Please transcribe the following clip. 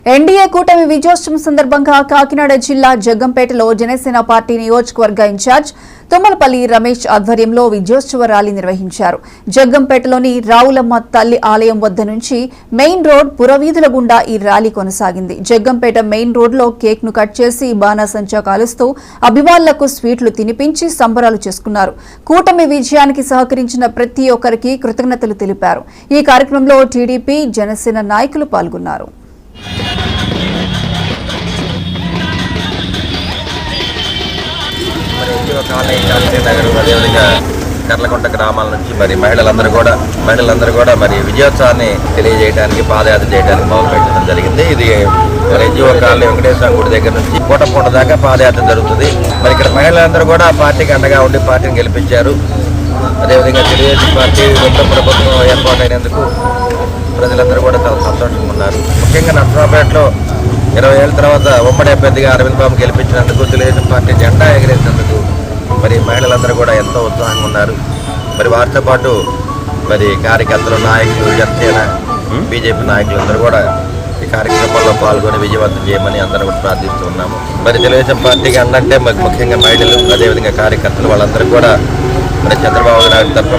NDA కూటమి విజయోత్సవం సందర్భంగా కాకినాడ జిల్లా జగ్గంపేటలో జనసేన పార్టీ నియోజకవర్గ ఇన్ఛార్జ్ తుమ్మలపల్లి రమేష్ ఆధ్వర్యంలో విజయోత్సవ ర్యాలీ నిర్వహించారు. జగ్గంపేటలోని రావులమ్మ తల్లి ఆలయం వద్ద నుంచి మెయిన్ రోడ్ పురవీధుల గుండా ఈ ర్యాలీ కొనసాగింది. జగ్గంపేట మెయిన్ రోడ్లో కేక్ ను కట్ చేసి బాణాసంచా కాలుస్తూ అభిమానులకు స్వీట్లు తినిపించి సంబరాలు చేసుకున్నారు. కూటమి విజయానికి సహకరించిన ప్రతి ఒక్కరికి కృతజ్ఞతలు తెలిపారు. ఈ కార్యక్రమంలో టీడీపీ, జనసేన నాయకులు పాల్గొన్నారు. అదేవిధంగా కర్లకుంట గ్రామాల నుంచి మహిళలందరూ కూడా విజయోత్సవాన్ని తెలియజేయడానికి పాదయాత్ర చేయడానికి మొదలుపెట్టడం జరిగింది. ఇది ఎన్జిఓ కాలనీ వెంకటేశ్వర గుడి దగ్గర నుంచి కోటపూట దాకా పాదయాత్ర జరుగుతుంది. ఇక్కడ మహిళలందరూ కూడా పార్టీకి అండగా ఉండి పార్టీని గెలిపించారు. అదేవిధంగా తెలుగుదేశం పార్టీ కొత్త ప్రభుత్వం ఏర్పాటైనందుకు ప్రజలందరూ కూడా చాలా సంతోషంగా ఉన్నారు. ముఖ్యంగా నర్సరావుపేటలో 20 ఏళ్ల తర్వాత ఉమ్మడి అభ్యర్థిగా అరవింద్ బాబు గెలిపించినందుకు, తెలుగుదేశం పార్టీ జెండా ఎగిరేసినందుకు మహిళలందరూ కూడా ఎంతో ఉత్సాహంగా ఉన్నారు. వారితో పాటు కార్యకర్తలు, నాయకులు, జనసేన, బీజేపీ నాయకులందరూ కూడా ఈ కార్యక్రమంలో పాల్గొని విజయవంతం చేయమని అందరూ కూడా ప్రార్థిస్తూ ఉన్నాము. తెలుగుదేశం పార్టీకి అందంటే ముఖ్యంగా మహిళలు, అదేవిధంగా కార్యకర్తలు వాళ్ళందరూ కూడా చంద్రబాబు నాయుడు తరఫున